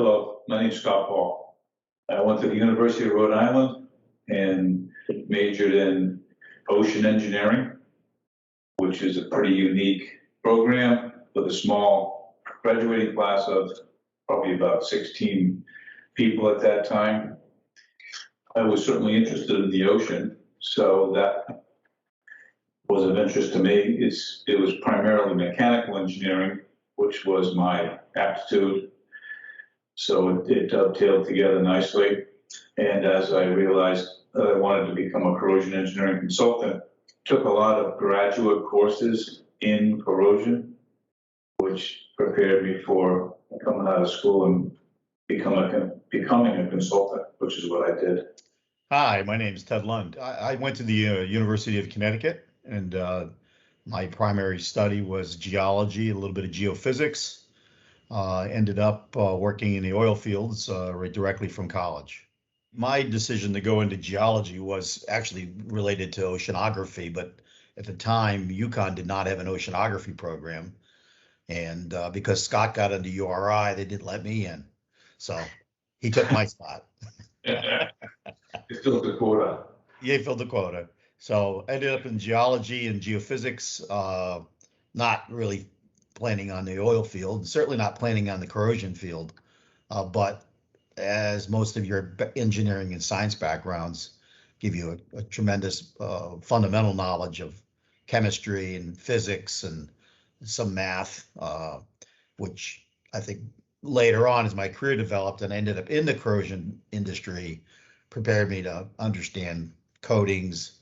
Hello, my name's Scott Paul. I went to the University of Rhode Island and majored in ocean engineering, which is a pretty unique program with a small graduating class of probably about 16 people at that time. I was certainly interested in the ocean, so that was of interest to me. It was primarily mechanical engineering, which was my aptitude. So it dovetailed together nicely. And as I realized that I wanted to become a corrosion engineering consultant, took a lot of graduate courses in corrosion, which prepared me for coming out of school and becoming a consultant, which is what I did. Hi, my name is Ted Lund. I went to the University of Connecticut, and my primary study was geology, a little bit of geophysics. Ended up working in the oil fields right directly from college. My decision to go into geology was actually related to oceanography, but at the time, UConn did not have an oceanography program. And because Scott got into URI, they didn't let me in. So he took my spot. You filled the quota. Yeah, he filled the quota. So I ended up in geology and geophysics, not really planning on the oil field, certainly not planning on the corrosion field. But as most of your engineering and science backgrounds give you a tremendous fundamental knowledge of chemistry and physics and some math, which I think later on as my career developed and I ended up in the corrosion industry, prepared me to understand coatings,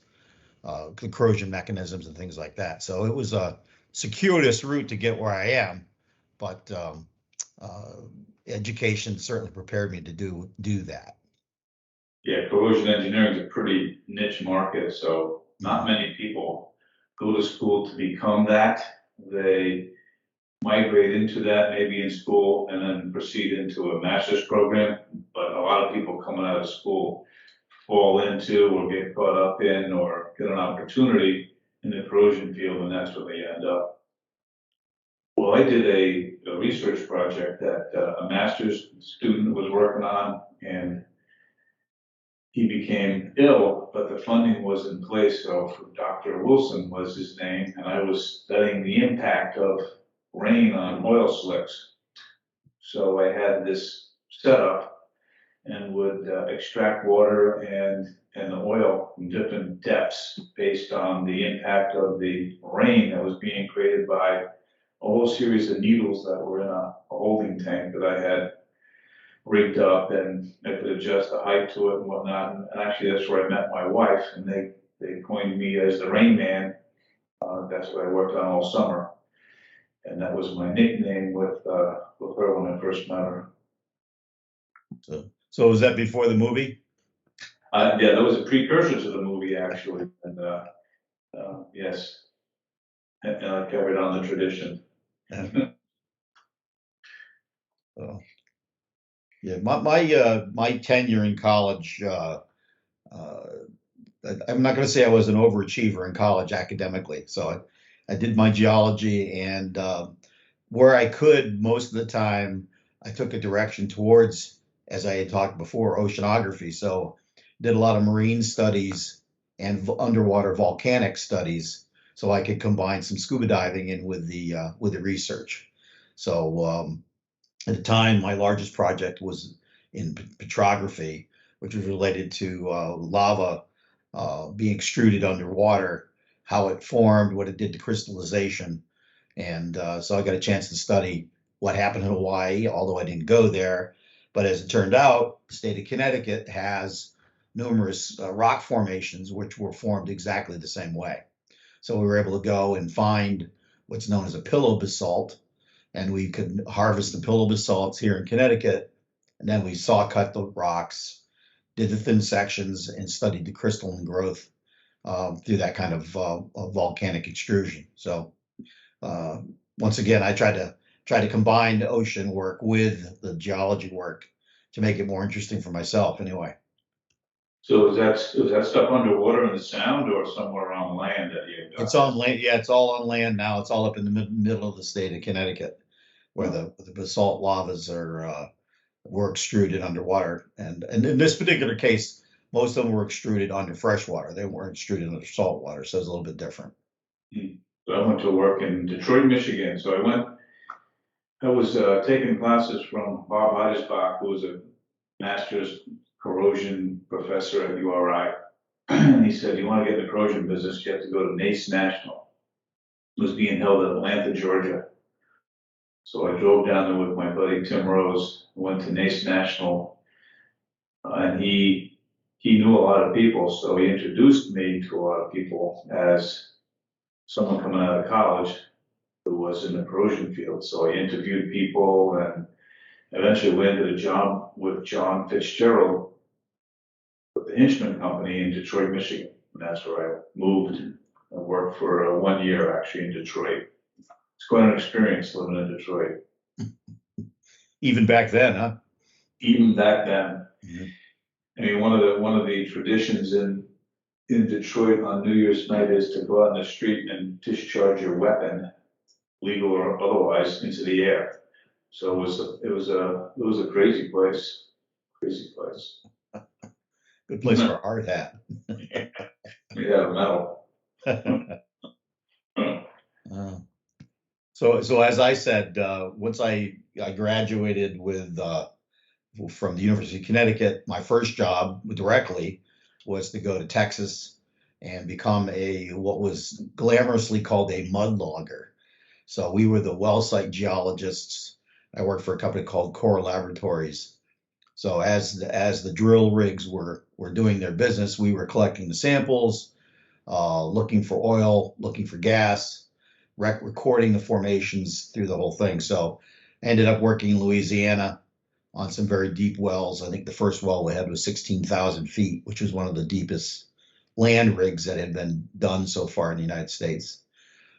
the corrosion mechanisms and things like that. So it was a circuitous route to get where I am, but education certainly prepared me to do that. Yeah, corrosion engineering is a pretty niche market, so not many people go to school to become that. They migrate into that maybe in school and then proceed into a master's program, but a lot of people coming out of school fall into or get caught up in or get an opportunity in the corrosion field, and that's where they end up. Well, I did a research project that a master's student was working on, and he became ill, but the funding was in place. So Dr. Wilson was his name, and I was studying the impact of rain on oil slicks. So I had this setup and would extract water and the oil from different depths based on the impact of the rain that was being created by a whole series of needles that were in a holding tank that I had rigged up, and I could adjust the height to it and whatnot. And actually, that's where I met my wife, and they coined me as the Rain Man. That's what I worked on all summer, and that was my nickname with her when I first met her. So was that before the movie? Yeah, that was a precursor to the movie, actually, and yes, and I carried on the tradition. Yeah, my tenure in college, I'm not going to say I was an overachiever in college academically. So I did my geology, and where I could most of the time, I took a direction towards, as I had talked before, oceanography. So did a lot of marine studies and underwater volcanic studies, so I could combine some scuba diving in with the research. So at the time, my largest project was in petrography, which was related to lava being extruded underwater, how it formed, what it did to crystallization. And so I got a chance to study what happened in Hawaii, although I didn't go there. But as it turned out, the state of Connecticut has numerous rock formations which were formed exactly the same way. So we were able to go and find what's known as a pillow basalt, and we could harvest the pillow basalts here in Connecticut. And then we saw cut the rocks, did the thin sections, and studied the crystalline growth through that kind of volcanic extrusion. So once again, I try to combine the ocean work with the geology work to make it more interesting for myself anyway. So was that stuff underwater in the Sound or somewhere on land that you? It's on land. Yeah, it's all on land now. It's all up in the middle of the state of Connecticut, where the basalt lavas are were extruded underwater. And in this particular case, most of them were extruded under freshwater. They weren't extruded under saltwater, so it's a little bit different. So I went to work in Detroit, Michigan. So I was taking classes from Bob Eidesbach, who was a master's corrosion professor at URI. And he said, you want to get in the corrosion business, you have to go to NACE National. It was being held in Atlanta, Georgia. So I drove down there with my buddy Tim Rose, went to NACE National, and he knew a lot of people, so he introduced me to a lot of people as someone coming out of college who was in the corrosion field. So I interviewed people and eventually landed a job with John Fitzgerald with the Hinchman Company in Detroit, Michigan. And that's where I moved and worked for 1 year actually in Detroit. It's quite an experience living in Detroit. Even back then, huh? Even back then. Mm-hmm. I mean, one of the traditions in Detroit on New Year's night is to go out in the street and discharge your weapon, legal or otherwise, into the air. So it was a crazy place. Crazy place. Good place for a hard hat. We had a medal. So as I said, once I graduated from the University of Connecticut, my first job directly was to go to Texas and become what was glamorously called a mud logger. So we were the well site geologists. I worked for a company called Corr Laboratories. So as the drill rigs were doing their business, we were collecting the samples, looking for oil, looking for gas, recording the formations through the whole thing. So I ended up working in Louisiana on some very deep wells. I think the first well we had was 16,000 feet, which was one of the deepest land rigs that had been done so far in the United States.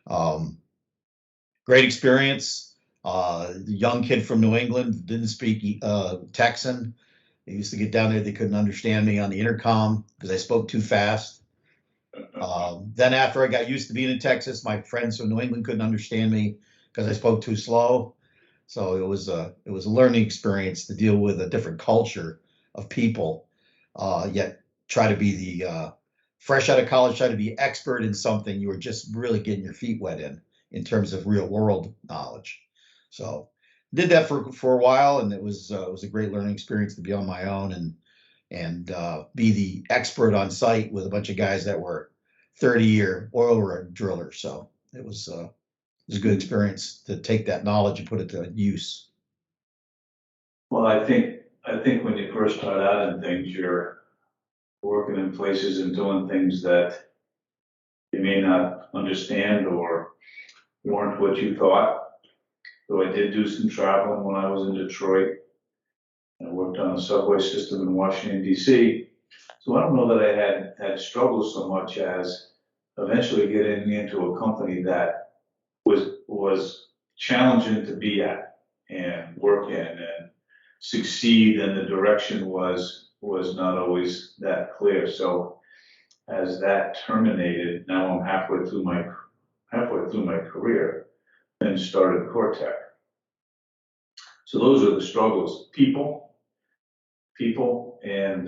Great experience. The young kid from New England, didn't speak Texan. They used to get down there, they couldn't understand me on the intercom because I spoke too fast. Then after I got used to being in Texas, my friends from New England couldn't understand me because I spoke too slow. So it was a learning experience to deal with a different culture of people, yet try to be the fresh out of college, try to be expert in something you were just really getting your feet wet in terms of real world knowledge. So did that for a while, and it was a great learning experience to be on my own and be the expert on site with a bunch of guys that were 30-year oil drillers. So it was a good experience to take that knowledge and put it to use. Well, I think when you first start out in things, you're working in places and doing things that you may not understand or weren't what you thought. So I did do some traveling when I was in Detroit. I worked on the subway system in Washington, D.C. So I don't know that I had struggled so much as eventually getting into a company that was challenging to be at and work in and succeed, and the direction was not always that clear. So as that terminated, now I'm halfway through my career and started CorrTech. So those are the struggles: people, and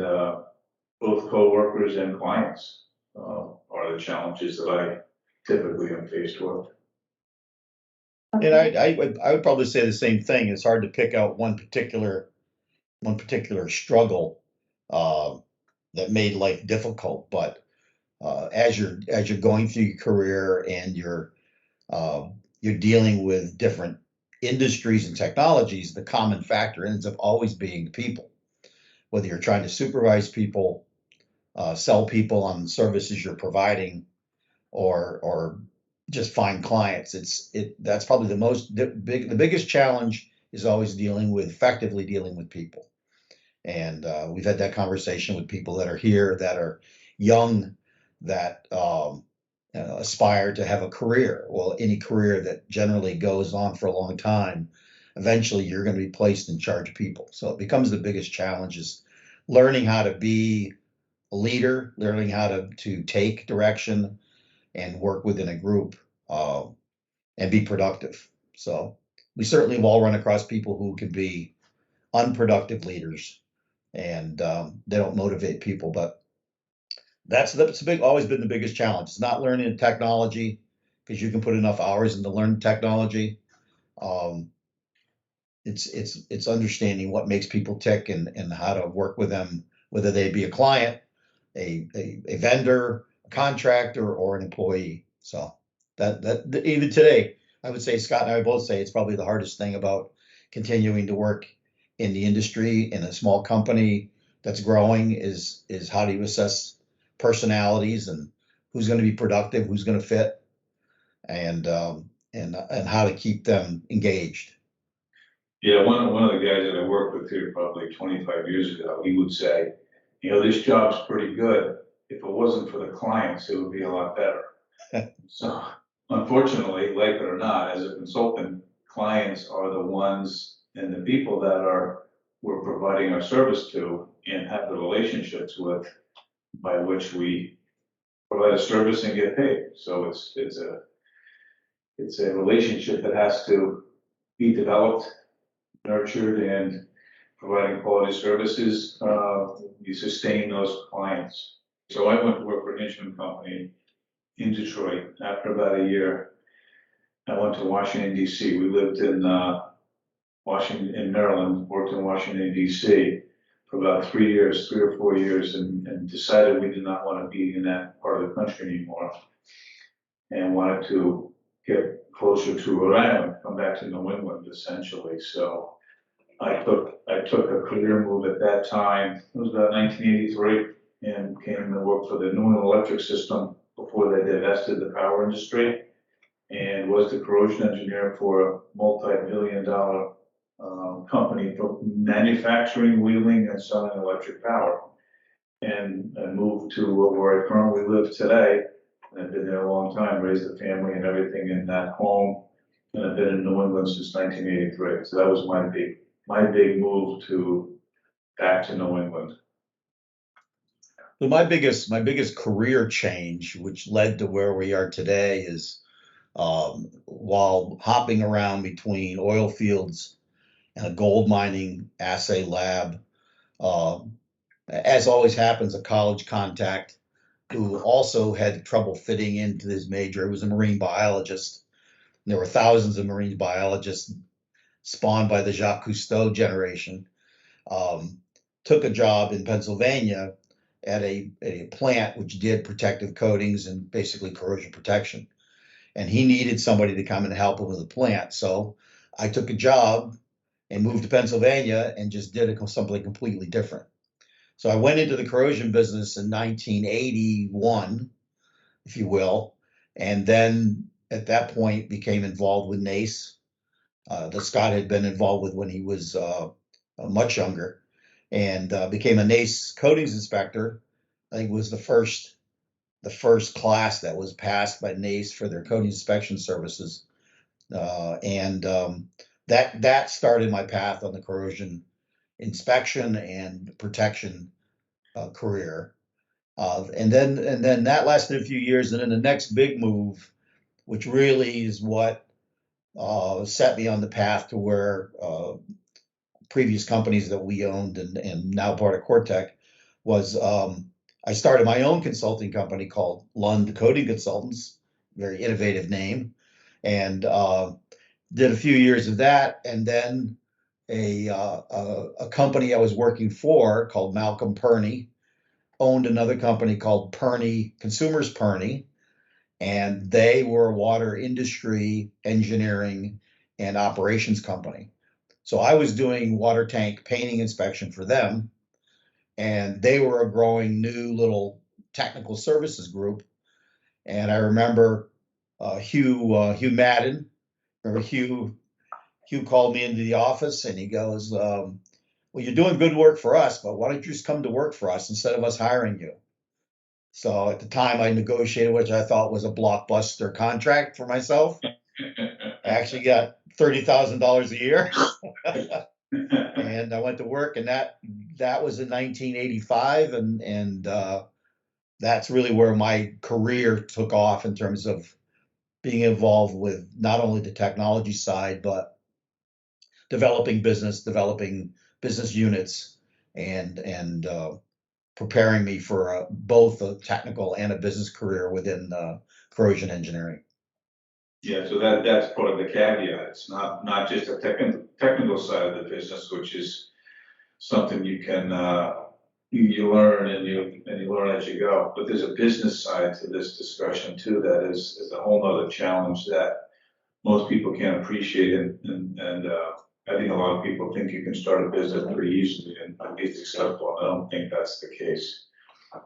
both coworkers and clients are the challenges that I typically am faced with. And I would probably say the same thing. It's hard to pick out one particular struggle that made life difficult, but as you're going through your career and you're dealing with different industries and technologies, the common factor ends up always being people. Whether you're trying to supervise people, sell people on services you're providing, or just find clients, that's probably the biggest challenge is always effectively dealing with people. And we've had that conversation with people that are here, that are young, that aspire to have a career. Well, any career that generally goes on for a long time, eventually you're going to be placed in charge of people. So it becomes the biggest challenge is learning how to be a leader, learning how to take direction and work within a group and be productive. So we certainly have all run across people who can be unproductive leaders, and they don't motivate people. But that's always been the biggest challenge. It's not learning the technology because you can put enough hours into learn technology. Um, it's understanding what makes people tick and how to work with them, whether they be a client, a vendor, a contractor, or an employee. So that even today, I would say Scott and I both say it's probably the hardest thing about continuing to work in the industry in a small company that's growing is how do you assess personalities and who's going to be productive, who's going to fit, and and how to keep them engaged. Yeah, one of the guys that I worked with here probably 25 years ago, he would say, this job's pretty good. If it wasn't for the clients, it would be a lot better. So unfortunately, like it or not, as a consultant, clients are the ones and the people that we're providing our service to and have the relationships with by which we provide a service and get paid. So it's a relationship that has to be developed, nurtured, and providing quality services, you sustain those clients. So I went to work for an instrument company in Detroit. After about a year, I went to Washington, D.C. We lived in Maryland, worked in Washington, D.C. for about 3 years, 3 or 4 years, and decided we did not want to be in that part of the country anymore and wanted to get closer to Rhode Island, come back to New England, essentially. So I took a career move at that time. It was about 1983, and came and worked for the New England Electric System before they divested the power industry, and was the corrosion engineer for a multi-billion-dollar company for manufacturing, wheeling, and selling electric power. And I moved to where I currently live today. And I've been there a long time, raised a family and everything in that home. And I've been in New England since 1983. So that was my big move to back to New England. So my biggest career change, which led to where we are today, is while hopping around between oil fields and a gold mining assay lab. Um, as always happens, a college contact who also had trouble fitting into this major. He was a marine biologist. There were thousands of marine biologists spawned by the Jacques Cousteau generation. Um, Took a job in Pennsylvania at a plant which did protective coatings and basically corrosion protection. And he needed somebody to come and help him with the plant. So I took a job and moved to Pennsylvania and just did something completely different. So I went into the corrosion business in 1981, if you will, and then at that point became involved with NACE that Scott had been involved with when he was much younger, and became a NACE coatings inspector. I think it was the first class that was passed by NACE for their coating inspection services, and that started my path on the corrosion inspection and protection career. And then that lasted a few years, and then the next big move, which really is what set me on the path to where previous companies that we owned and now part of CorrTech was I started my own consulting company called Lund Coating Consultants, very innovative name, and did a few years of that, and then a company I was working for called Malcolm Perney owned another company called Perney Consumers Perney, and they were a water industry engineering and operations company. So I was doing water tank painting inspection for them, and they were a growing new little technical services group. And I remember Hugh Madden. Remember Hugh called me into the office and he goes, "Well, you're doing good work for us, but why don't you just come to work for us instead of us hiring you?" So at the time, I negotiated, which I thought was a blockbuster contract for myself. I actually got $30,000 a year, and I went to work, and that was in 1985, and that's really where my career took off in terms of being involved with not only the technology side, but developing business, developing business units and preparing me for both a technical and a business career within corrosion engineering. Yeah, so that's part of the caveat. It's not just a technical side of the business, which is something you can you learn and you learn as you go. But there's a business side to this discussion too that is a whole other challenge that most people can't appreciate, and I think a lot of people think you can start a business pretty easily and be successful. I don't think that's the case.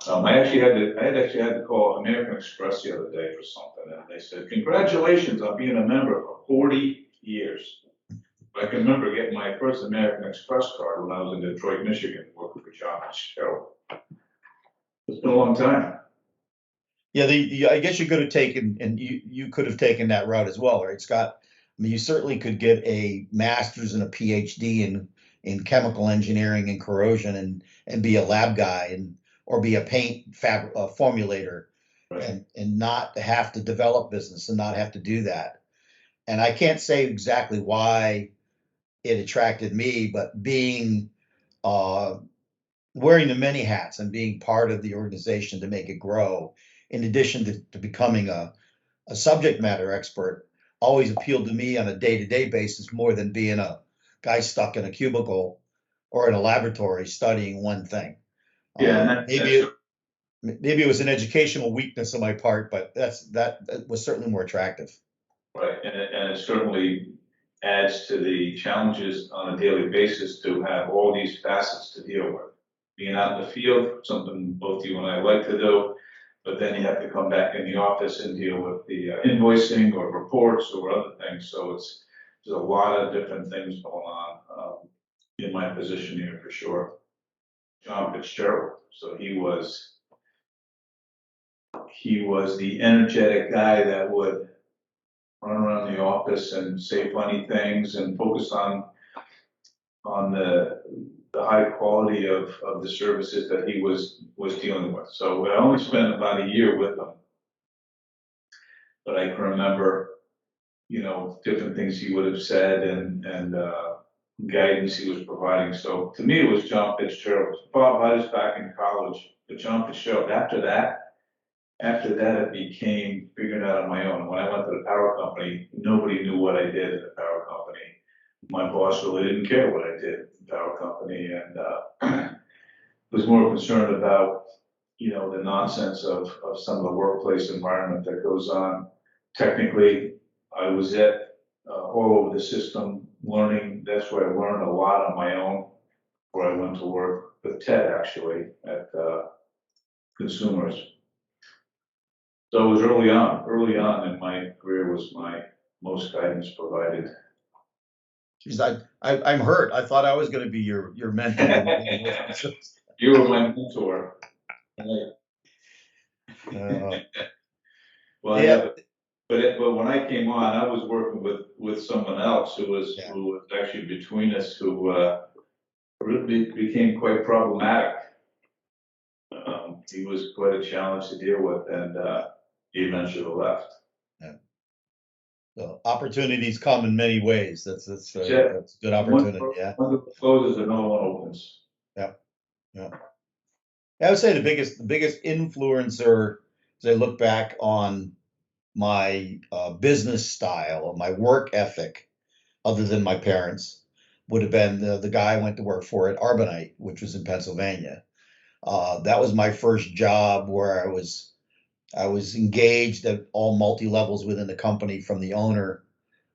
I actually had to call American Express the other day for something, and they said, "Congratulations on being a member for 40 years." I can remember getting my first American Express card when I was in Detroit, Michigan, working for John Fitzgerald. It's been a long time. Yeah, I guess you could have taken, and you could have taken that route as well, right, Scott? I mean, you certainly could get a master's and a PhD in chemical engineering and corrosion, and be a lab guy, or be a paint formulator, Right. and not have to develop business and not have to do that. And I can't say exactly why it attracted me, but being uh, wearing the many hats and being part of the organization to make it grow, in addition to becoming a subject matter expert, always appealed to me on a day-to-day basis more than being a guy stuck in a cubicle or in a laboratory studying one thing. Yeah, and Maybe it was an educational weakness on my part, but that was certainly more attractive. right, and it certainly adds to the challenges on a daily basis to have all these facets to deal with. Being out in the field, something both you and I like to do, but then you have to come back in the office and deal with the invoicing or reports or other things. So there's a lot of different things going on in my position here for sure. John Fitzgerald, so he was the energetic guy that would run around the office and say funny things and focus on the high quality of the services that he was dealing with. So I only spent about a year with him, but I can remember, different things he would have said and guidance he was providing. So to me, it was John Fitzgerald. Bob Hudis back in college, but John Fitzgerald. After that, it became figuring out on my own. When I went to the power company, nobody knew what I did at the power company. My boss really didn't care what I did at the power company, and was more concerned about, the nonsense of some of the workplace environment that goes on. Technically, I was all over the system learning. That's where I learned a lot on my own, where I went to work with Ted actually at Consumers. So it was early on in my career was my most guidance provided. Geez, I'm hurt. I thought I was going to be your mentor. You were my mentor. Well, Yeah, but when I came on, I was working with someone else who was actually between us, who really became quite problematic. He was quite a challenge to deal with, and he eventually left. yeah. So opportunities come in many ways. That's Yeah. a good opportunity. Yeah, One door closes and no one opens. yeah, yeah. I would say the biggest influencer, as I look back on my business style, my work ethic, other than my parents, would have been the guy I went to work for at Arbonite, which was in Pennsylvania. That was my first job where I was engaged at all multi levels within the company, from the owner,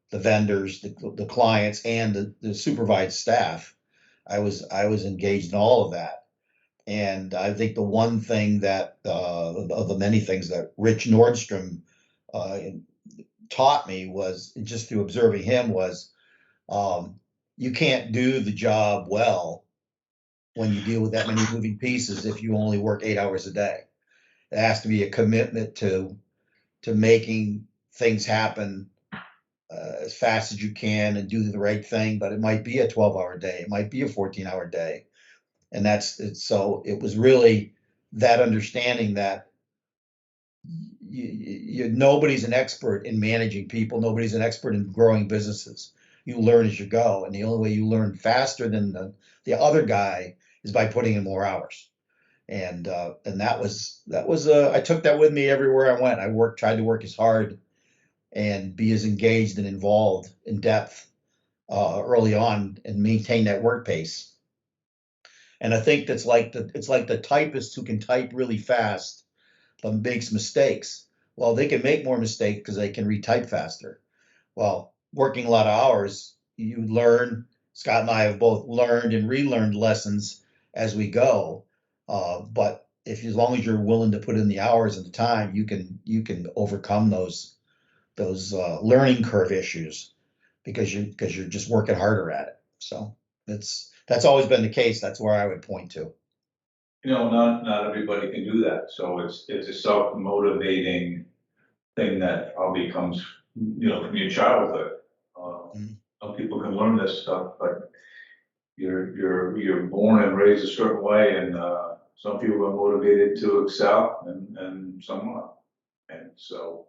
the vendors, the clients, and the supervised staff. I was engaged in all of that. And I think the one thing that, of the many things that Rich Nordstrom uh, taught me, was just through observing him, was um, you can't do the job well when you deal with that many moving pieces if you only work 8 hours a day. It has to be a commitment to making things happen as fast as you can and do the right thing. But it might be a 12-hour day, it might be a 14-hour day, and so it was really that understanding that nobody's an expert in managing people, nobody's an expert in growing businesses. you learn as you go. And the only way you learn faster than the other guy is by putting in more hours. And that was I took that with me everywhere I went. Tried to work as hard and be as engaged and involved in depth early on and maintain that work pace. And I think it's like the typist who can type really fast but makes mistakes. Well, they can make more mistakes because they can retype faster. Well, working a lot of hours, you learn. Scott and I have both learned and relearned lessons as we go. But if as long as you're willing to put in the hours and the time, you can overcome those learning curve issues because you're just working harder at it. So that's always been the case. That's where I would point to. Not everybody can do that. So it's a self-motivating thing that probably comes, from your childhood. Uh, Mm. some people can learn this stuff, but you're born and raised a certain way, and some people are motivated to excel, and some aren't. And so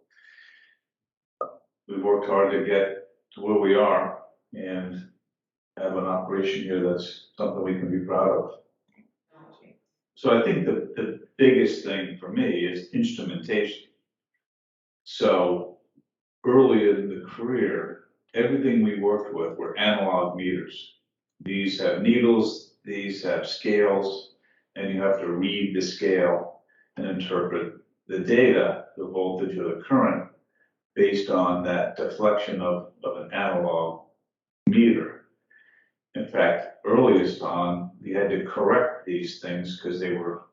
we've worked hard to get to where we are, and have an operation here that's something we can be proud of. So I think the biggest thing for me is instrumentation. So early in the career, everything we worked with were analog meters. These have needles, these have scales, and you have to read the scale and interpret the data, the voltage or the current, based on that deflection of an analog meter. In fact, earliest on, we had to correct these things because they were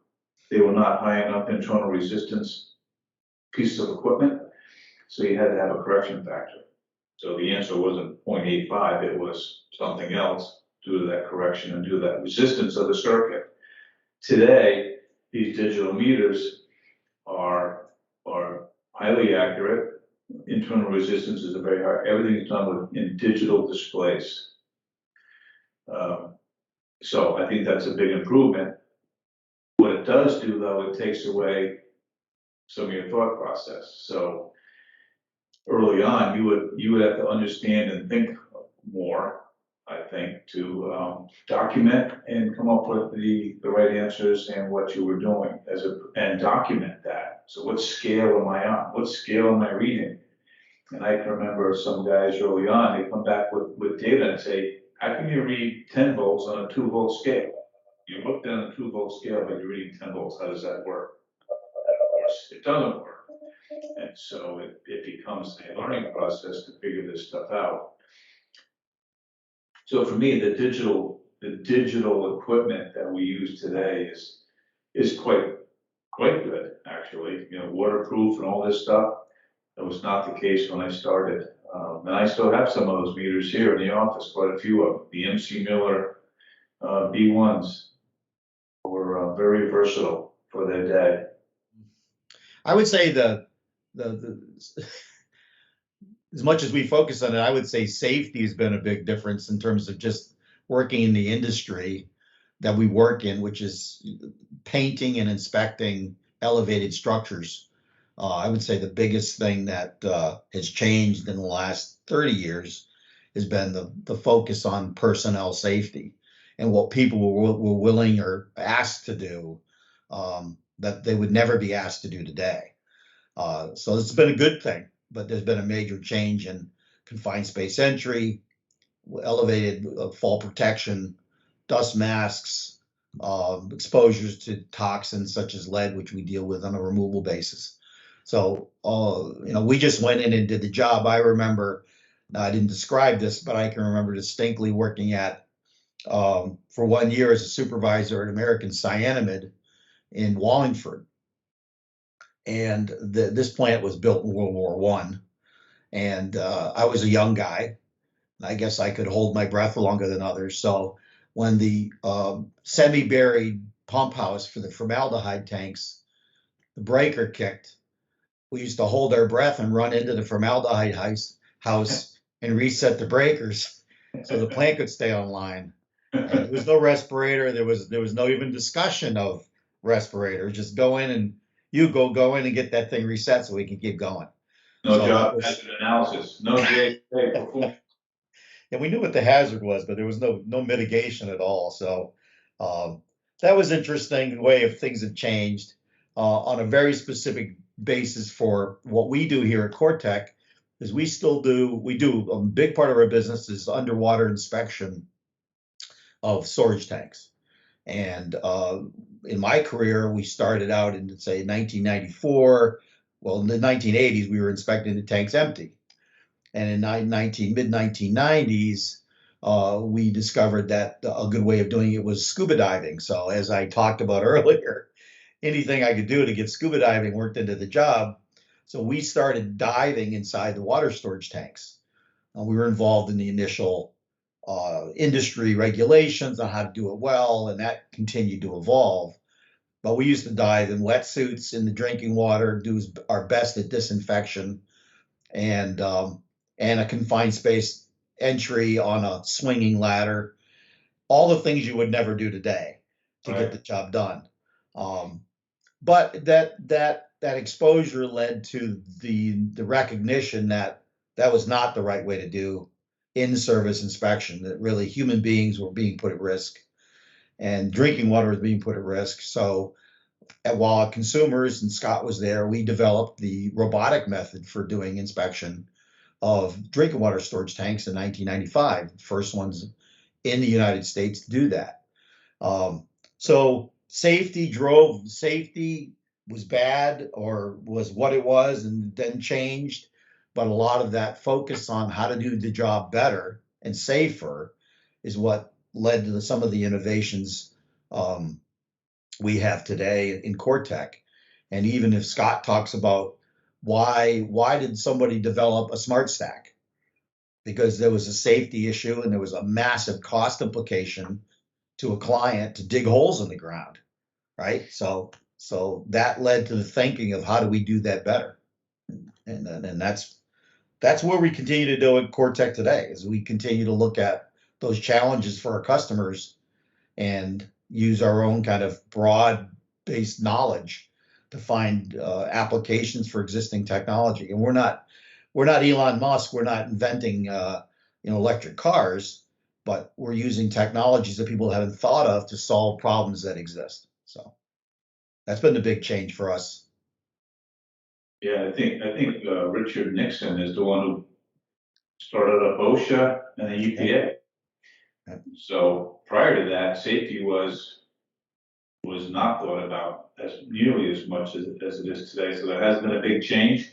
not high enough internal resistance pieces of equipment, so you had to have a correction factor. So the answer wasn't 0.85, it was something else due to that correction and due to that resistance of the circuit. Today, these digital meters are highly accurate. Internal resistance is very high. Everything is done in digital displays. Um, so I think that's a big improvement. What it does do, though, it takes away some of your thought process. So early on, you would have to understand and think more, I think, to document and come up with the right answers and what you were doing and document that. So what scale am I on? What scale am I reading? And I can remember some guys early on, they come back with data and say, how can you read 10 volts on a 2-volt scale? You look down a 2-volt scale, but you're reading 10 volts. How does that work? Of course, it doesn't work. And so it becomes a learning process to figure this stuff out. So for me, the digital equipment that we use today is quite good, actually. Waterproof and all this stuff. That was not the case when I started. And I still have some of those meters here in the office, quite a few of them. The MC Miller B1s were very versatile for their day. I would say the as much as we focus on it, I would say safety has been a big difference in terms of just working in the industry that we work in, which is painting and inspecting elevated structures. I would say the biggest thing that has changed in the last 30 years has been the focus on personnel safety and what people were willing or asked to do that they would never be asked to do today. So it's been a good thing, but there's been a major change in confined space entry, elevated fall protection, dust masks, exposures to toxins such as lead, which we deal with on a removal basis. So, we just went in and did the job. I remember, now I didn't describe this, but I can remember distinctly working for 1 year as a supervisor at American Cyanamid in Wallingford. And this plant was built in World War One, and I was a young guy. I guess I could hold my breath longer than others. So when the semi-buried pump house for the formaldehyde tanks, the breaker kicked, we used to hold our breath and run into the formaldehyde house and reset the breakers so the plant could stay online. And there was no respirator. There was no even discussion of respirator. Just go in and go in and get that thing reset so we can keep going. No So that job was hazard analysis, no J performance. and we knew what the hazard was, but there was no mitigation at all. So um, that was interesting. The way of things have changed on a very specific basis for what we do here at CorrTech. Is we do a big part of our business is underwater inspection of storage tanks. And in my career, we started out in, say, 1994. Well, in the 1980s, we were inspecting the tanks empty. And in mid 1990s, we discovered that a good way of doing it was scuba diving. So, as I talked about earlier, anything I could do to get scuba diving worked into the job. So, we started diving inside the water storage tanks. We were involved in the initial industry regulations on how to do it well, and that continued to evolve. But we used to dive in wetsuits in the drinking water, do our best at disinfection, and a confined space entry on a swinging ladder. All the things you would never do today to get Right. the job done. Um, but that exposure led to the recognition that that was not the right way to do in-service inspection. That really human beings were being put at risk, and drinking water was being put at risk. So while consumers and Scott was there, we developed the robotic method for doing inspection of drinking water storage tanks in 1995. First ones in the United States to do that. So safety was bad or was what it was and then changed. But a lot of that focus on how to do the job better and safer is what led to some of the innovations um, we have today in CorrTech. And even if Scott talks about why did somebody develop a smart stack? Because there was a safety issue and there was a massive cost implication to a client to dig holes in the ground, right? So that led to the thinking of how do we do that better, and that's where we continue to do at CorrTech today, is we continue to look at those challenges for our customers and use our own kind of broad based knowledge to find applications for existing technology. And we're not Elon Musk. We're not inventing electric cars, but we're using technologies that people haven't thought of to solve problems that exist. So that's been the big change for us. Yeah, I think Richard Nixon is the one who started up OSHA and the Yeah. EPA. Yeah. So prior to that, safety was not thought about as nearly as much as it is today. So there has been a big change.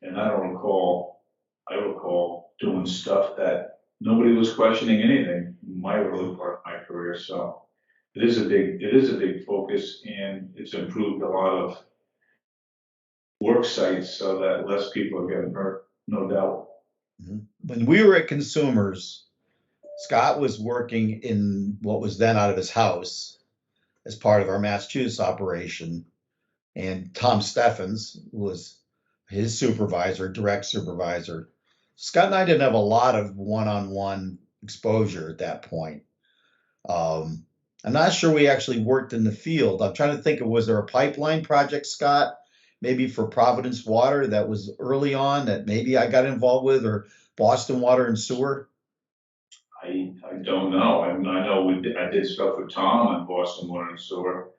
And I recall doing stuff that nobody was questioning anything in my early part of my career. So it is a big focus, and it's improved a lot of work sites so that less people are getting hurt, no doubt. Mhm. When we were at Consumers, Scott was working in what was then out of his house as part of our Massachusetts operation, and Tom Steffens was his supervisor, direct supervisor. Scott and I didn't have a lot of one-on-one exposure at that point. Um, I'm not sure we actually worked in the field. I'm trying to think of, was there a pipeline project, Scott, maybe for Providence Water that was early on that maybe I got involved with, or Boston Water and Sewer? I don't know. I know I did stuff with Tom and Boston Water and Sewer.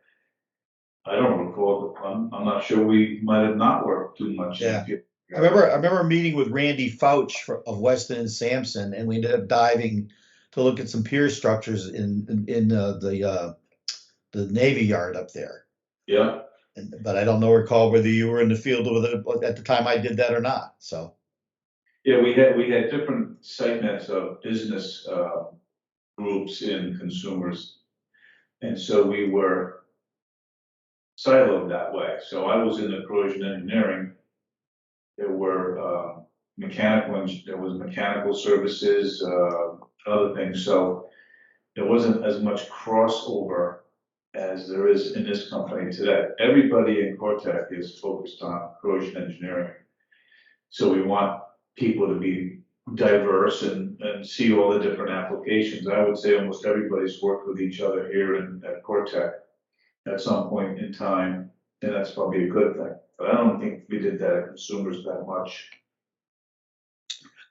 I don't recall. I'm not sure we might have not worked too much in the Yeah. field I remember together. I remember meeting with Randy Fouch of Weston and Sampson, and we ended up diving to look at some pier structures in the Navy Yard up there. Yeah. But I don't know recall whether you were in the field with it at the time I did that or not. So Yeah, we had different segments of business groups in consumers, and so we were siloed that way. So I was in the corrosion engineering. There were there was mechanical services, other things. So there wasn't as much crossover as there is in this company today. Everybody in CorrTech is focused on corrosion engineering. So we want people to be diverse and see all the different applications. I would say almost everybody's worked with each other here at CorrTech at some point in time, and that's probably a good thing. But I don't think we did that at consumers that much.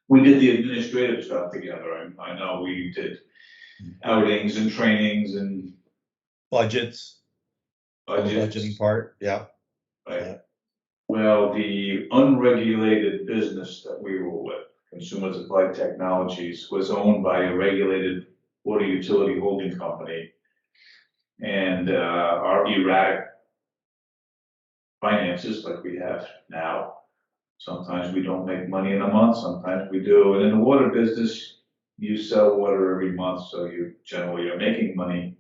we did the administrative stuff together. I know we did outings and trainings and Budgets, all the budgeting budgets, part. Yeah. right? Yeah. Well, the unregulated business that we were with, Consumer Supply Technologies, was owned by a regulated water utility holding company. And our erratic finances, like we have now, sometimes we don't make money in a month, sometimes we do. And in the water business, you sell water every month, so you generally are making money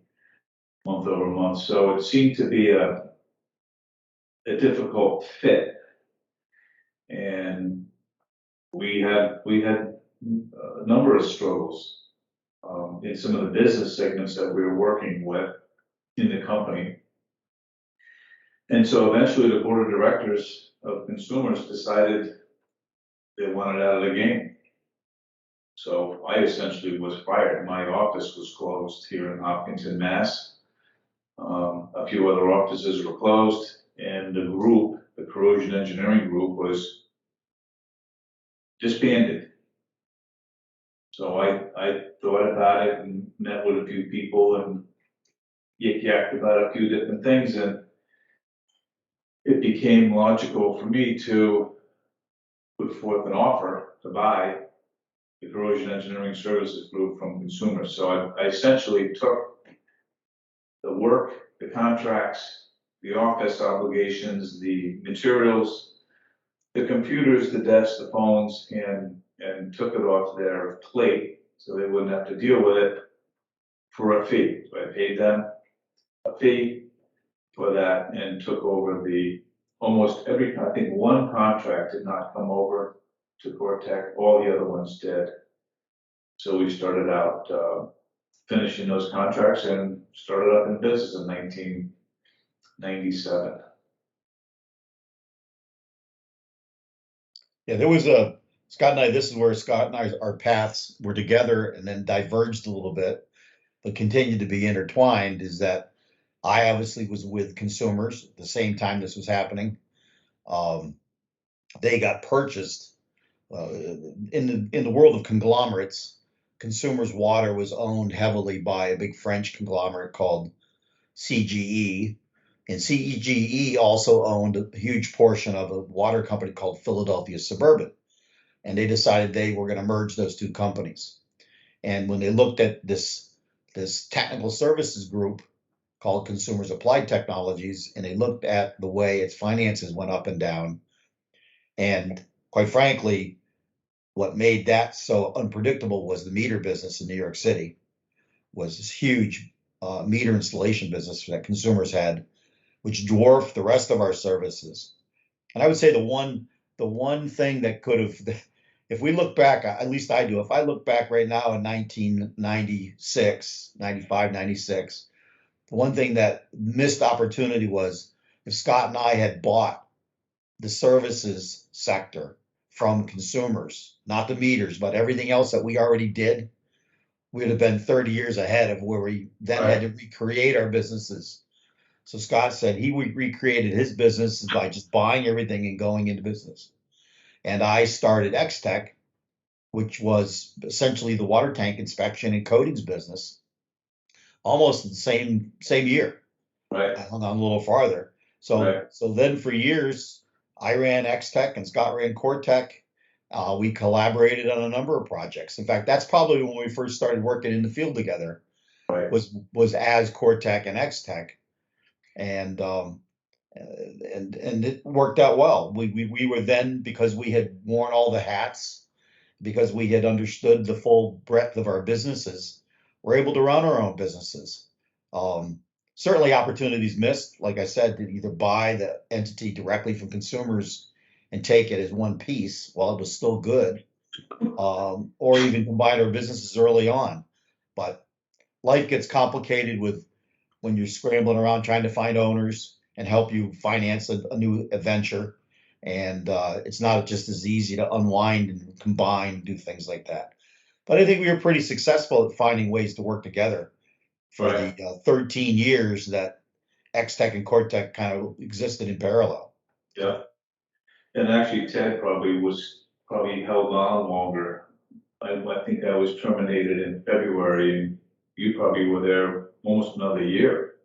month over month. So it seemed to be a difficult fit. And we had a number of struggles in some of the business segments that we were working with in the company. And so eventually the board of directors of consumers decided they wanted out of the game. So I essentially was fired. My office was closed here in Hopkinton, Mass. A few other offices were closed, and the group, the corrosion engineering group, was disbanded. So I thought about it and met with a few people and yik-yacked about a few different things, and it became logical for me to put forth an offer to buy the corrosion engineering services group from consumers. So I essentially took the work, the contracts, the office obligations, the materials, the computers, the desks, the phones, and took it off their plate so they wouldn't have to deal with it for a fee. So I paid them a fee for that and took over the almost every, I think one contract did not come over to CorrTech, all the other ones did. So we started out finishing those contracts and started up in business in 1997. Yeah, there was Scott and I, this is where Scott and I, our paths were together and then diverged a little bit, but continued to be intertwined, is that I obviously was with consumers at the same time this was happening. Um, they got purchased in the world of conglomerates. Consumers Water was owned heavily by a big French conglomerate called CGE, and CGE also owned a huge portion of a water company called Philadelphia Suburban. And they decided they were going to merge those two companies. And when they looked at this technical services group called Consumers Applied Technologies, and they looked at the way its finances went up and down, and quite frankly, what made that so unpredictable was the meter business in New York City was this huge meter installation business that consumers had, which dwarfed the rest of our services. And I would say the one thing that could have, if we look back, at least I do, if I look back right now in 1996, 95, 96, the one thing that missed opportunity was if Scott and I had bought the services sector from consumers, not the meters, but everything else that we already did, we would have been 30 years ahead of where we then had to recreate our businesses. So Scott said he recreated his business by just buying everything and going into business. And I started X-Tech, which was essentially the water tank inspection and coatings business, almost the same year. Right, I hung on a little farther. So right, so then for years, I ran X-Tech and Scott ran CorrTech. We collaborated on a number of projects. In fact, that's probably when we first started working in the field together. right, Was as CorrTech and X-Tech, and and it worked out well. We were then, because we had worn all the hats, because we had understood the full breadth of our businesses, we're able to run our own businesses. Um, Certainly opportunities missed, like I said, to either buy the entity directly from consumers and take it as one piece while it was still good, or even combine our businesses early on. But life gets complicated with when you're scrambling around trying to find owners and help you finance a new venture. And it's not just as easy to unwind and combine and do things like that. But I think we were pretty successful at finding ways to work together for right, the 13 years that X-Tech and CorrTech kind of existed in parallel. yeah. And actually Ted probably was probably held on longer. I think I was terminated in February, and you probably were there almost another year.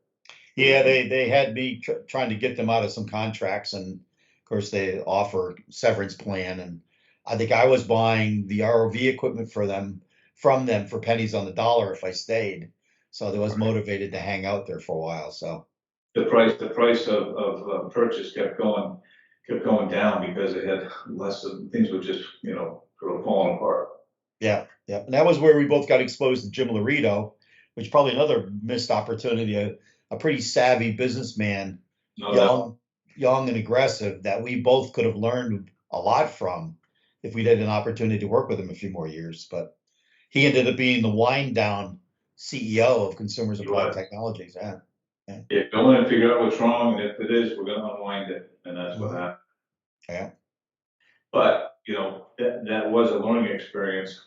Yeah, they had me trying to get them out of some contracts, and of course they offer severance plan, and I think I was buying the ROV equipment for them from them for pennies on the dollar if I stayed. So they was motivated to hang out there for a while. So The price of purchase kept going down because they had less of, things were just, sort of falling apart. yeah, yeah, and that was where we both got exposed to Jim Laredo, which is probably another missed opportunity. A pretty savvy businessman, No, that, young, young and aggressive, that we both could have learned a lot from if we'd had an opportunity to work with him a few more years. But he ended up being the wind down CEO of Consumers he Applied was. Technologies. Yeah, yeah, Yeah, go in and figure out what's wrong, and if it is, we're gonna unwind it, and that's what mhm, happened. yeah, But, that was a learning experience.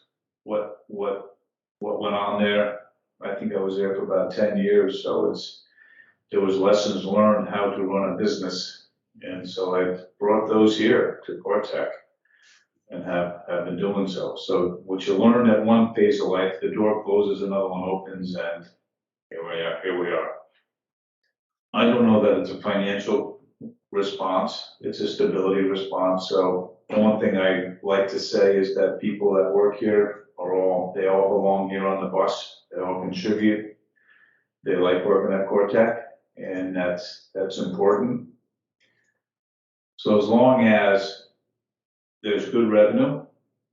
What went on there, I think I was there for about 10 years, so there was lessons learned how to run a business. And so I brought those here to CorrTech and have been doing so. So what you learn at one phase of life, the door closes, another one opens, and here we are. I don't know that it's a financial response, it's a stability response. So the one thing I like to say is that people that work here they all belong here on the bus. They all contribute. They like working at CorrTech, and that's important. So as long as there's good revenue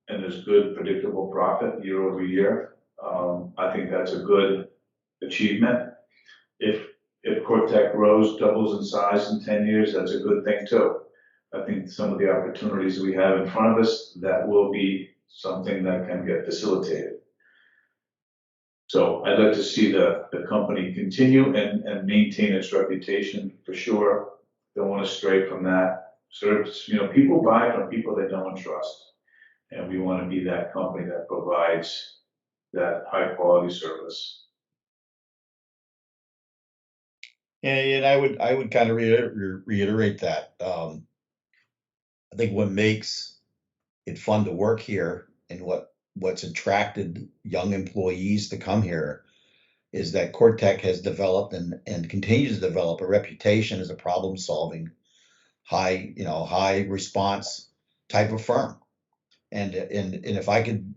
and there's good predictable profit year over year, I think that's a good achievement. If CorrTech grows, doubles in size in 10 years, that's a good thing too. I think some of the opportunities we have in front of us, that will be something that can get facilitated. So I'd like to see the company continue and maintain its reputation for sure. Don't want to stray from that. Sort of, people buy from people they don't trust. And we want to be that company that provides that high quality service. and I would kind of reiterate that. I think what makes it fun to work here and what's attracted young employees to come here is that CorrTech has developed and continues to develop a reputation as a problem solving high response type of firm. And if I could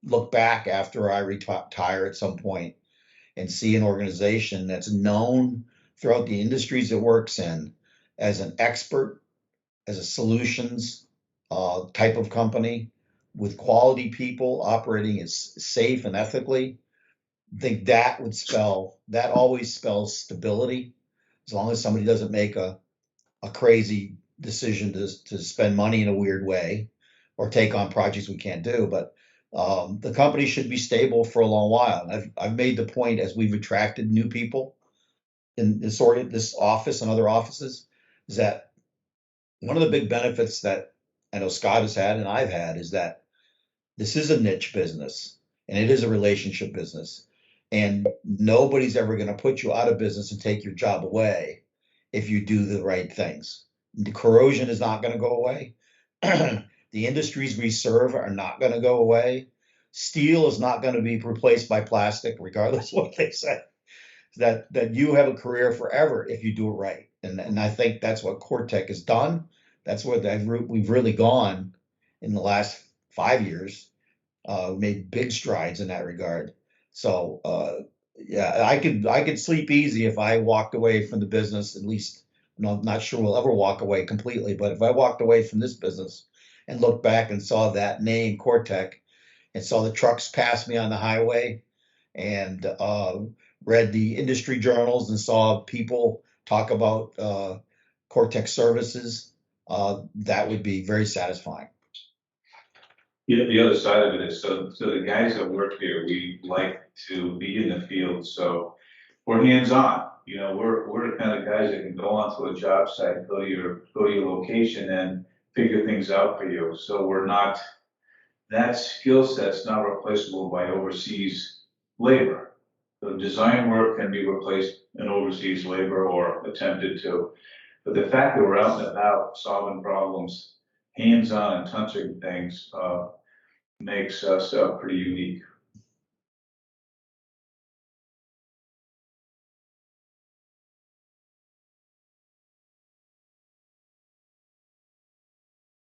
look back after I retire at some point and see an organization that's known throughout the industries it works in as an expert, as a solutions type of company with quality people operating as safe and ethically, I think that always spells stability. As long as somebody doesn't make a crazy decision to spend money in a weird way or take on projects we can't do. But the company should be stable for a long while. And I've made the point as we've attracted new people in this office and other offices is that one of the big benefits that I know Scott has had and I've had is that this is a niche business and it is a relationship business. And nobody's ever going to put you out of business and take your job away if you do the right things. The corrosion is not going to go away. The industries we serve are not going to go away. Steel is not going to be replaced by plastic, regardless of what they say. That you have a career forever if you do it right. And I think that's what CorrTech has done. That's what we've really gone in the last 5 years. Made big strides in that regard. So yeah, I could sleep easy if I walked away from the business. At least I'm not sure we'll ever walk away completely, but if I walked away from this business and looked back and saw that name CorrTech and saw the trucks pass me on the highway and read the industry journals and saw people talk about CorrTech services, that would be very satisfying. Yeah, the other side of it is, so the guys that work here, we like to be in the field, so we're hands-on. We're the kind of guys that can go onto a job site, go to your location and figure things out for you. So that skill set's not replaceable by overseas labor. The design work can be replaced in overseas labor or attempted to. But the fact that we're out and about solving problems hands-on and touching things makes us pretty unique